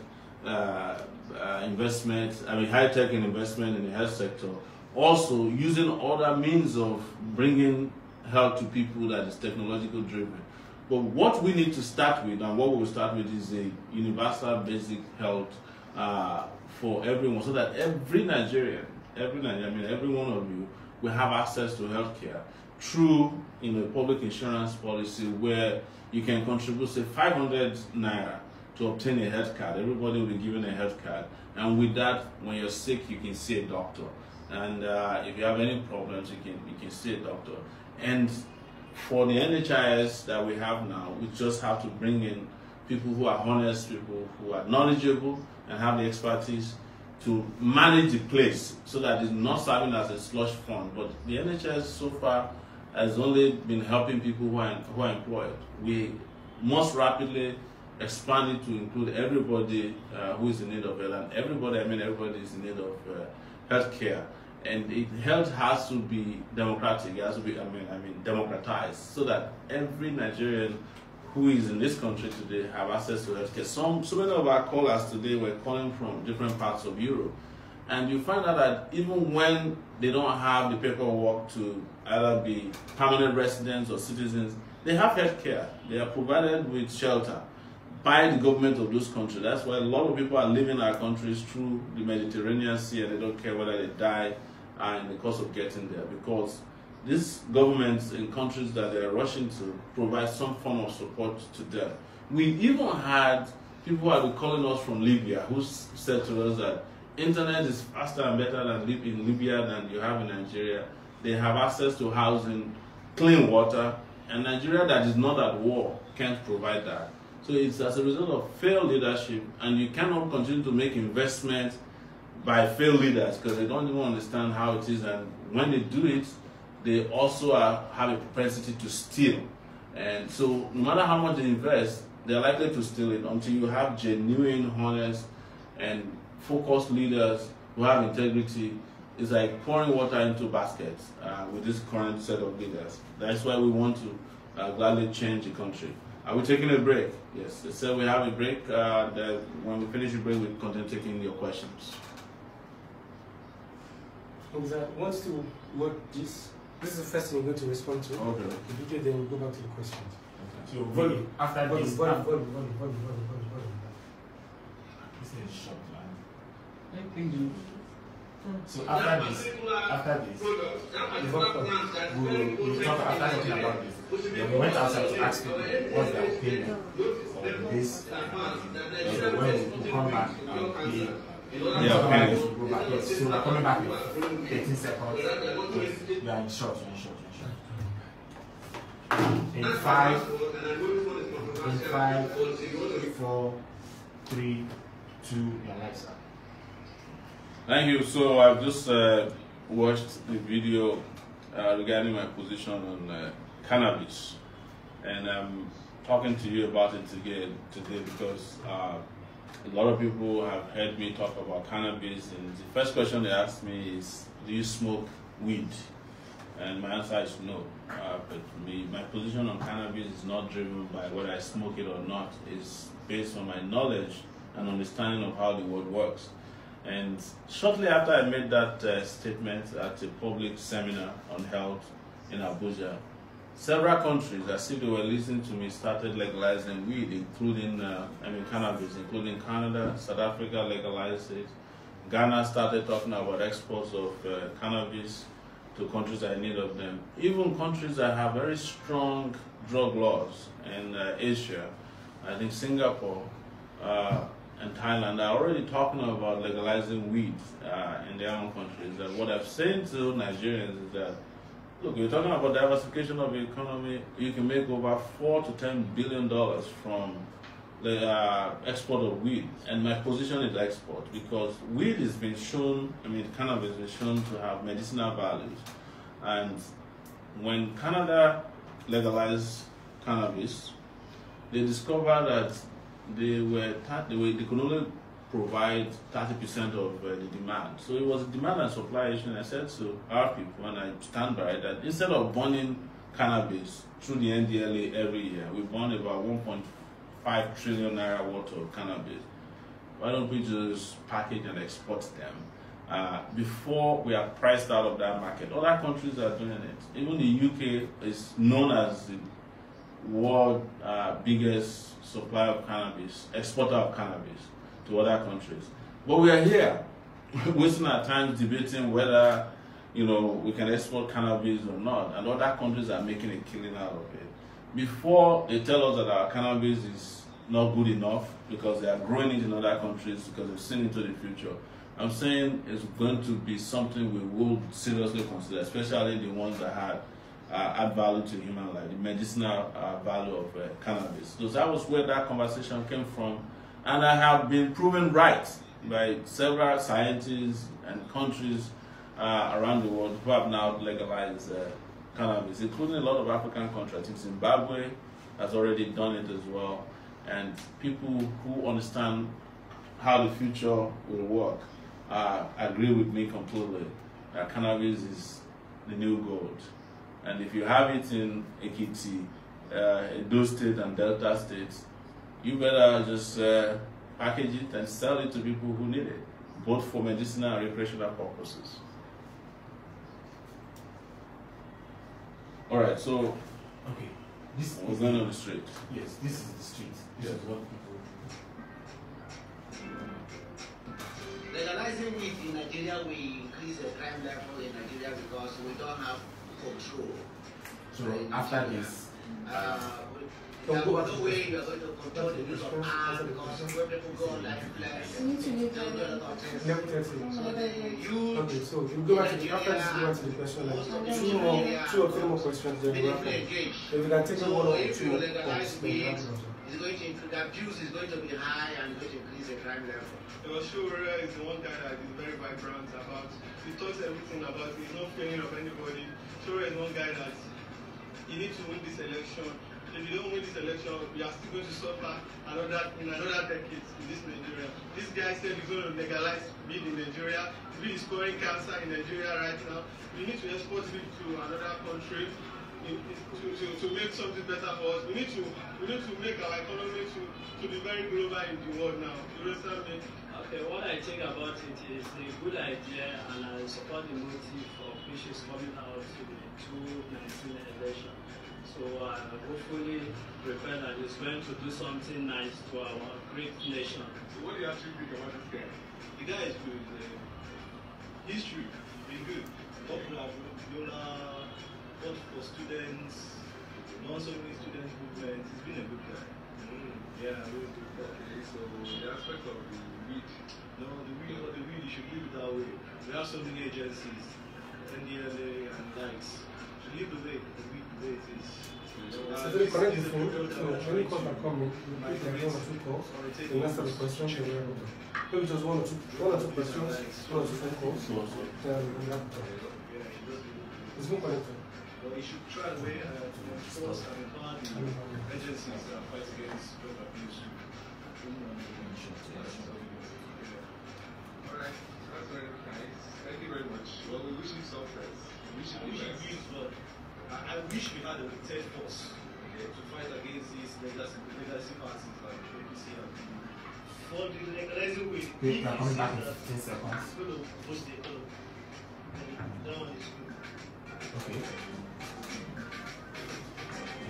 investment. High tech and investment in the health sector. Also, using other means of bringing health to people that is technological driven. But what we need to start with, and what we will start with, is a universal basic health for everyone, so that every Nigerian, every one of you will have access to healthcare through a public insurance policy where you can contribute, say, 500 naira to obtain a health card. Everybody will be given a health card, and with that, when you're sick, you can see a doctor. And if you have any problems, you can see a doctor. And for the NHIS that we have now, we just have to bring in people who are honest, people who are knowledgeable and have the expertise to manage the place so that it's not serving as a slush fund. But the NHS so far has only been helping people who are employed. We must rapidly expand it to include everybody who is in need of health. And everybody is in need of health care. And health has to be democratic. It has to be, democratized, so that every Nigerian who is in this country today have access to healthcare. So many of our callers today were calling from different parts of Europe, and you find out that even when they don't have the paperwork to either be permanent residents or citizens, they have healthcare. They are provided with shelter by the government of those countries. That's why a lot of people are leaving our countries through the Mediterranean Sea, and they don't care whether they die in the course of getting there, because these governments in countries that they are rushing to provide some form of support to them. We even had people who have been calling us from Libya who said to us that internet is faster and better in Libya than you have in Nigeria. They have access to housing clean water, and Nigeria that is not at war can't provide that. So it's as a result of failed leadership, and you cannot continue to make investments by failed leaders because they don't even understand how it is, and when they do it, they also have a propensity to steal. And so no matter how much they invest, they're likely to steal it until you have genuine, honest, and focused leaders who have integrity. It's like pouring water into baskets with this current set of leaders. That's why we want to gladly change the country. Are we taking a break? Yes. So we have a break. When we finish the break, we'll continue taking your questions. Wants to work this. This is the first thing we're going to respond to. Okay. The video, then we'll go back to the questions. Okay. So volume. After this, this is a short line. So after this, we'll talk after talking about this. Then we went outside to ask people what's their opinion on this. So when we come back and pay. Yeah, okay. We'll go back. Yes. So we're coming back in 18 seconds. We are in short. In 5, 4, 3, 2, your next. Thank you. So I've just watched the video regarding my position on cannabis, and I'm talking to you about it today because a lot of people have heard me talk about cannabis, and the first question they ask me is, do you smoke weed? And my answer is no. But my position on cannabis is not driven by whether I smoke it or not. It's based on my knowledge and understanding of how the world works. And shortly after I made that statement at a public seminar on health in Abuja, several countries, as if they were listening to me, started legalizing weed, including cannabis, including Canada. South Africa legalized it. Ghana started talking about exports of cannabis to countries that are in need of them. Even countries that have very strong drug laws in Asia, I think Singapore and Thailand are already talking about legalizing weed in their own countries. And what I've said to Nigerians is that, look, you're talking about diversification of the economy. You can make over $4 to $10 billion from the export of weed. And my position is export because weed has been shown, cannabis has been shown to have medicinal values. And when Canada legalized cannabis, they discovered that they could only provide 30% of the demand. So it was a demand and supply issue, and I said to our people, and I stand by that, instead of burning cannabis through the NDLA every year, we burn about 1.5 trillion naira worth of cannabis. Why don't we just package and export them before we are priced out of that market? Other countries are doing it. Even the UK is known as the world biggest supplier of cannabis, exporter of cannabis to other countries. But we are here wasting our time debating whether we can export cannabis or not, and other countries are making a killing out of it. Before they tell us that our cannabis is not good enough because they are growing it in other countries because they've seen into the future, I'm saying it's going to be something we will seriously consider, especially the ones that add value to human life, the medicinal value of cannabis. So that was where that conversation came from. And I have been proven right by several scientists and countries around the world who have now legalized cannabis, including a lot of African countries. I think Zimbabwe has already done it as well. And people who understand how the future will work agree with me completely that cannabis is the new gold. And if you have it in Ekiti, Edo State and Delta states, you better just package it and sell it to people who need it, both for medicinal and recreational purposes. All right, so okay, we're going on the street. Yes, this is the street. This is what people. Legalizing weed in Nigeria will increase the crime level in Nigeria because we don't have control. So after this, there is no way you are going to control the use of arms because when people go on life flex, they'll do a lot of things. So the youth Okay, so we'll go back to the, after this, we'll go back to the question. Like, two or three more questions, then we'll wrap up. If we can take one or two more points, then we'll wrap it up. The abuse is going to be high and going to increase the crime level. Sowore is the one guy that is very vibrant about. He talks everything about. He's not fearing of anybody. Sowore is one guy that you need to win this election. If you don't win this election, we are still going to suffer another decade in this Nigeria. This guy said he's going to legalize weed in Nigeria. Weed is scoring cancer in Nigeria right now. We need to export weed to another country to make something better for us. We need to make our economy to be very global in the world now. You understand me? Okay, what I think about it is a good idea, and I support the motive of which is coming out to the 2019 election. So hopefully prepare that it's going to do something nice to our great nation. So what do you actually think about this guy? The guy is good. History, been good. Popular, both for students, non so many students movement. He's been a good guy. Yeah, really good. Okay, so the aspect of the weed, the weed, you should leave it that way. We have so many agencies, NDLA and likes. You should leave the way the weed the way it is. Very correct. Any calls that come in, we pick like one or two calls. The rest of the questions, maybe just one or two questions, one or two phone calls. Then we have to. It's been connected. Well, you should try a way to enforce and empower the agencies that fight against drug abuse. Alright, that's very nice. Thank you very much. Well, we wish you success. I wish we had a third force to fight against these legacy parties like APC and PDP. For the legalizing weed, we are coming back in 15 seconds. That one is good. Okay.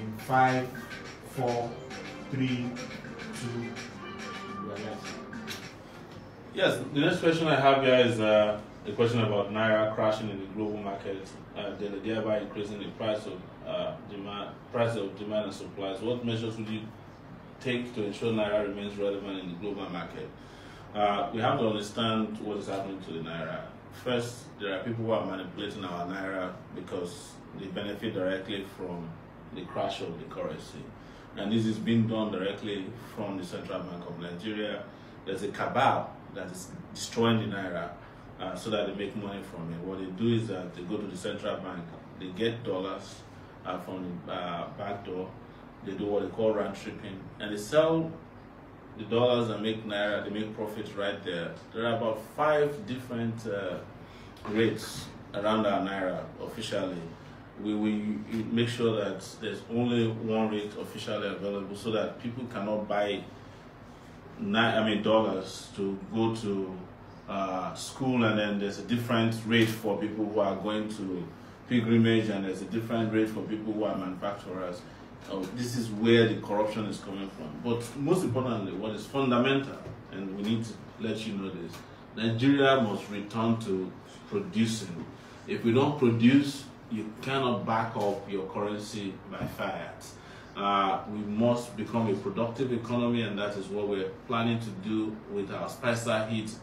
In 5, 4, 3, 2, Yes, the next question I have here is a question about Naira crashing in the global market, thereby increasing the price of demand and supplies. What measures would you take to ensure Naira remains relevant in the global market? We have to understand what is happening to the Naira. First, there are people who are manipulating our Naira because they benefit directly from the crash of the currency. And this is being done directly from the Central Bank of Nigeria. There's a cabal that is destroying the Naira so that they make money from it. What they do is that they go to the Central Bank, they get dollars from the back door, they do what they call round tripping, and they sell the dollars and make Naira, they make profits right there. There are about 5 different rates around our Naira officially. We make sure that there's only one rate officially available so that people cannot buy dollars to go to school, and then there's a different rate for people who are going to pilgrimage, and there's a different rate for people who are manufacturers. This is where the corruption is coming from. But most importantly, what is fundamental, and we need to let you know this, Nigeria must return to producing. If we don't produce, you cannot back up your currency by fiat. We must become a productive economy, and that is what we're planning to do with our Spicer Heat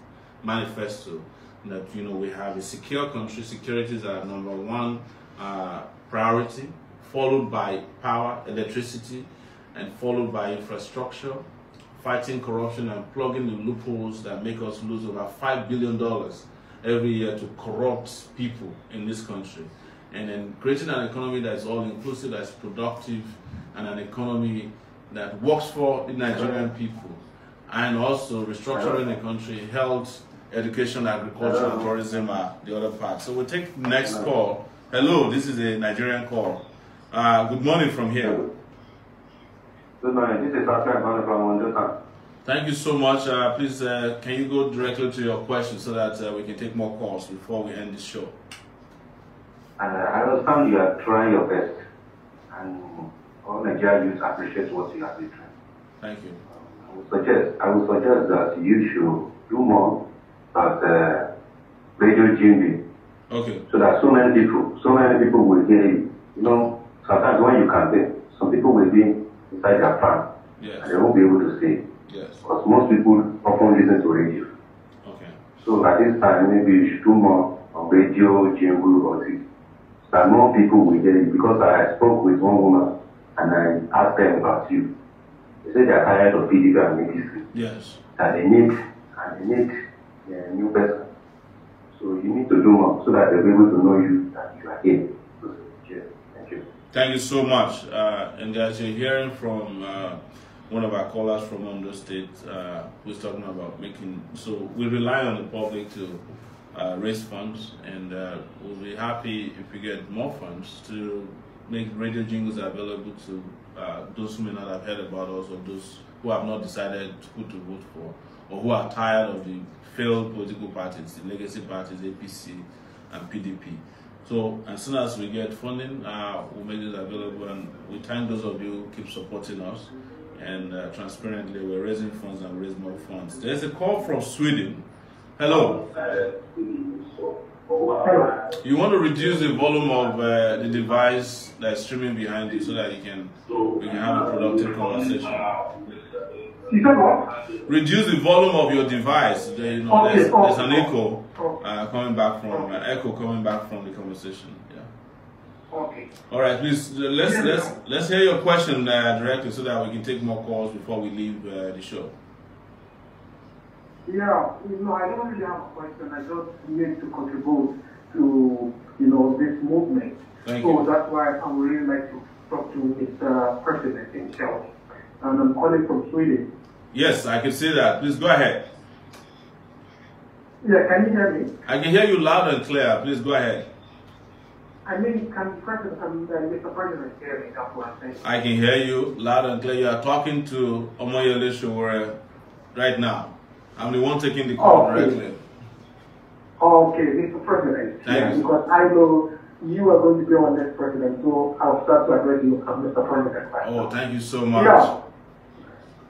manifesto. That we have a secure country. Security is our #1 priority, followed by power, electricity, and followed by infrastructure, fighting corruption and plugging the loopholes that make us lose over $5 billion every year to corrupt people in this country. And then creating an economy that is all-inclusive, that is productive, and an economy that works for the Nigerian people. And also restructuring the country, health, education, agriculture, and tourism are the other parts. So we'll take the next call. Hello, this is a Nigerian call. Good morning from here. Good morning, this is Pastor from Wondertown. Thank you so much. Please, can you go directly to your question so that we can take more calls before we end this show? I understand you are trying your best, and all Nigerian youth appreciate what you have been trying. Thank you. I would suggest that you should do more about radio GMB. Okay. So that so many people will hear you. Sometimes when you campaign, some people will be inside their farm, yes, and they won't be able to see. Yes. Because most people often listen to radio. Okay. So at this time, maybe you should do more radio jingle or this, that more people will get it. Because I spoke with one woman and I asked them about you. They said they're tired of PDP and APC. Yes. That they need a new person. So you need to do more so that they'll be able to know you that you are here. So, cheers. Thank you. Thank you so much. And guys, you're hearing from one of our callers from Ondo State who's talking about making, so we rely on the public to raise funds, and we'll be happy if we get more funds to make radio jingles available to those who may not have heard about us, or those who have not decided who to vote for, or who are tired of the failed political parties, the legacy parties, APC and PDP. So as soon as we get funding, we'll make this available, and we thank those of you who keep supporting us. And transparently, we're raising funds and raise more funds. There's a call from Sweden. Hello. You want to reduce the volume of the device that's streaming behind you so that we can have a productive conversation. You said what? Reduce the volume of your device. There's an echo coming back from the conversation. Yeah. Okay. All right, please let's hear your question directly so that we can take more calls before we leave the show. Yeah, I don't really have a question. I just need to contribute to this movement. Thank you. So that's why I would really like to talk to Mr. President himself. And I'm calling from Sweden. Yes, I can see that. Please go ahead. Yeah, can you hear me? I can hear you loud and clear. Please go ahead. I mean, can Mr. President hear me? That's what I'm saying. I can hear you loud and clear. You are talking to Omoyele Sowore right now. I'm the one taking the call directly. Okay, Mr. President. Thank you. Because I know you are going to be our next president, so I'll start to address you as Mr. President. Right thank you so much. Yeah.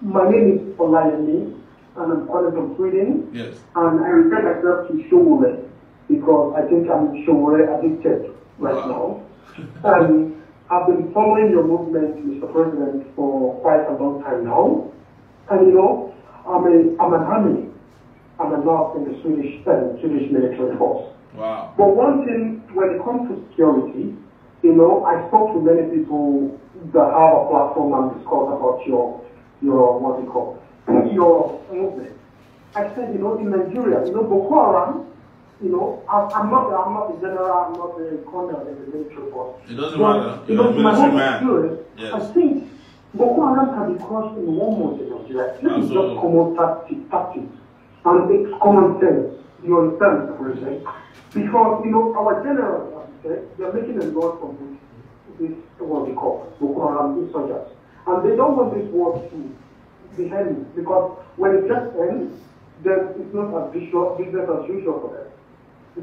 My name is Olayemi, and I'm calling from Sweden. Yes. And I refer myself to Sowore because I think I'm Sowore addicted right now. And I've been following your movement, Mr. President, for quite a long time now. And I'm an army. I'm a nurse in the Swedish military force. Wow. But one thing, when it comes to security, I spoke to many people that have a platform and discuss about your movement. I said, in Nigeria, Boko Haram, I'm not a general, I'm not a colonel in the military force. It doesn't matter. You're a military man. Yes. I think Boko Haram can be crushed in 1 month in Nigeria. This is just common tactics. And it's common sense. You understand, Mr. President? Because, our generals, they're making a lot from this, what we call Boko Haram insurgents. And they don't want this war to be ending, because when it just ends, then it's not as business as usual for them.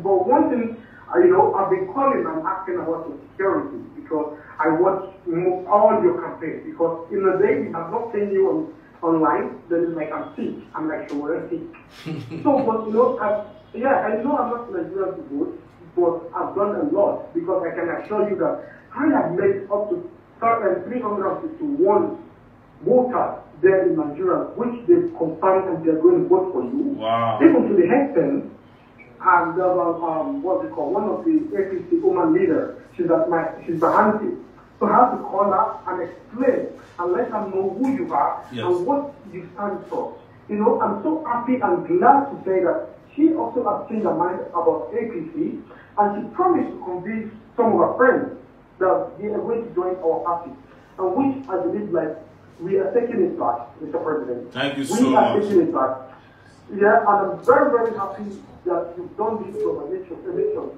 But one thing, I've been calling and asking about the security, because I watch all your campaigns, because in the day, I'm not seeing you online, then it's like I'm sick. I'm like, Sowore sick. So, but I know I'm not Nigerian to vote, but I've done a lot, because I can assure you that I have made up to 351 voters there in Nigeria, which they've confirmed and they're going to vote for you. Wow. Even to the extent, and one of the APC woman leader, she's my auntie. So I have to call her and explain and let her know who you are and what you stand for. I'm so happy and glad to say that she also has changed her mind about APC, and she promised to convince some of her friends that they are going to join our party, and which I believe we are taking it back, Mr. President. Thank you so much. We are taking it back. Yeah, and I'm very, very happy that you've done this from a nation,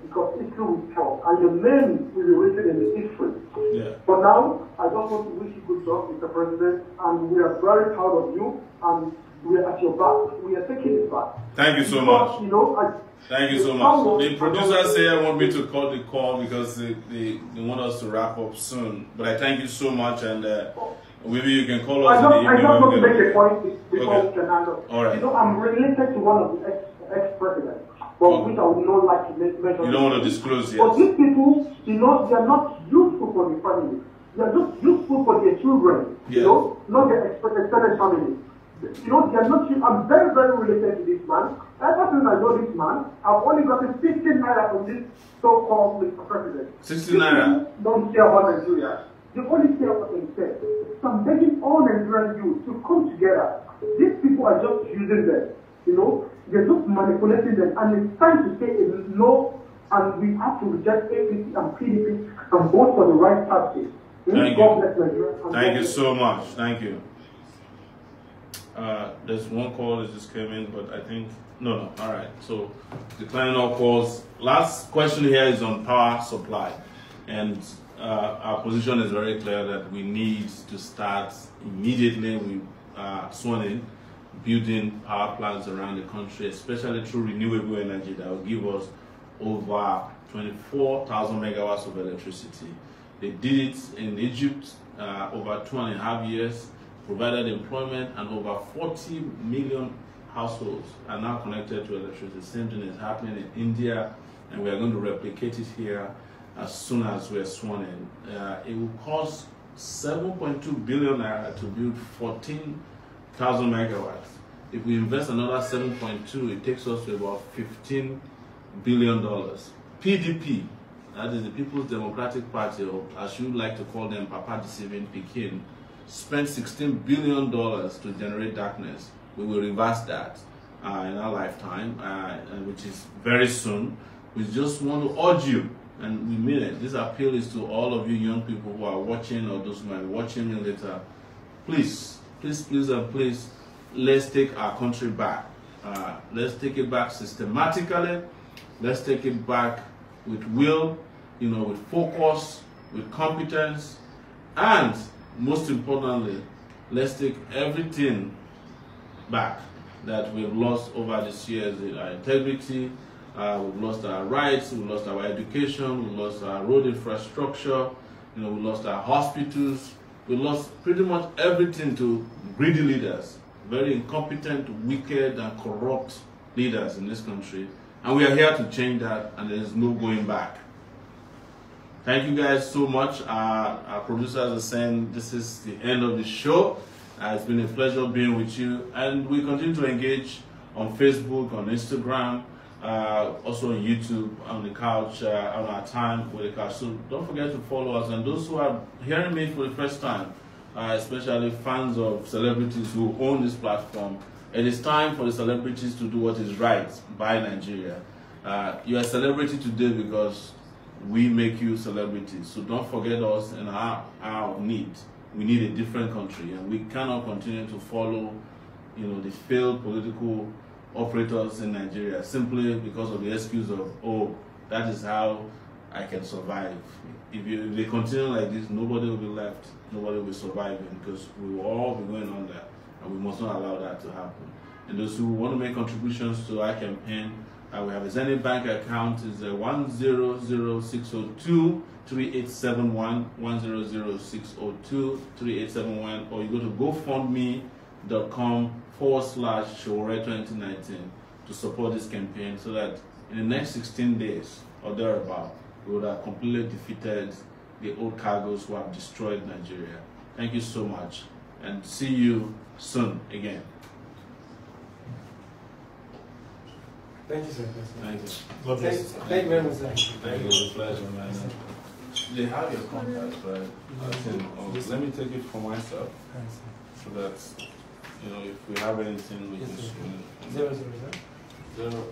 because history will tell, and your name will be written in the history. Yeah. But now, I just want to wish you good job, Mr. President, and we are very proud of you, and we are at your back. We are taking it back. Thank you so much. Thank you so much. The producers say I want me to call the call because they want us to wrap up soon. But I thank you so much, and maybe you can call us in the evening. I just want to make a point before we can handle. All right. I'm related to one of the ex-presidents, but which I would not like to mention. You don't want to disclose yet. But these people, they are not useful for the family. They are just useful for their children, not their extended family. You know, they are not. I'm very, very related to this man. Ever since I know this man, I've only gotten 15 naira from this so-called Mr. President. 60 naira. Don't care about Nigeria. They only care about themselves. So I'm begging all Nigerian youth to come together. These people are just using them. You know, they're just manipulating them, and it's time to say no. And we have to reject APC and PDP and vote for the right party. Thank you. Thank you so much. Thank you. There's one call that just came in, but I think no. All right. So declining all calls. Last question here is on power supply, and our position is very clear that we need to start immediately with Sowore building power plants around the country, especially through renewable energy that will give us over 24,000 megawatts of electricity. They did it in Egypt over 2.5 years, provided employment, and over 40 million households are now connected to electricity. Same thing is happening in India, and we are going to replicate it here as soon as we are sworn in. It will cost 7.2 billion naira to build 14,000 megawatts. If we invest another 7.2, it takes us to about $15 billion. PDP, that is the People's Democratic Party, or as you like to call them, Papa Deceiving Pekin, spent $16 billion to generate darkness. We will reverse that in our lifetime, which is very soon. We just want to urge you, and we mean it. This appeal is to all of you young people who are watching, or those who might be watching me later. Please, please, please, and please, let's take our country back. Let's take it back systematically. Let's take it back with will, you know, with focus, with competence, and most importantly, let's take everything back that we've lost over these years: our integrity, we've lost our rights, we've lost our education, we've lost our road infrastructure, you know, we lost our hospitals, we lost pretty much everything to greedy leaders, very incompetent, wicked, and corrupt leaders in this country. And we are here to change that, and there's no going back. Thank you guys so much. Our producers are saying this is the end of the show. It's been a pleasure being with you. And we continue to engage on Facebook, on Instagram, also on YouTube, on the couch, on our time with the couch. So don't forget to follow us. And those who are hearing me for the first time, especially fans of celebrities who own this platform, it is time for the celebrities to do what is right by Nigeria. You are a celebrity today because we make you celebrities. So don't forget us and our need. We need a different country, and we cannot continue to follow, you know, the failed political operators in Nigeria simply because of the excuse of, oh, that is how I can survive. If they continue like this, nobody will be left, nobody will be surviving, because we will all be going under. And we must not allow that to happen. And those who want to make contributions to our campaign, we have a Zenith Bank account. It's 100602 3871 100602 3871, or you go to gofundme.com/Sowore 2019 to support this campaign, so that in the next 16 days or thereabout, we would have completely defeated the old cargoes who have destroyed Nigeria. Thank you so much, and see you soon again. Thank you, sir. Thank you. God bless you. Thank you very much, sir. Thank you. It was a pleasure, man. They have your contacts, right? Let me take it for myself, so that, you know, if we have anything, we can. 000.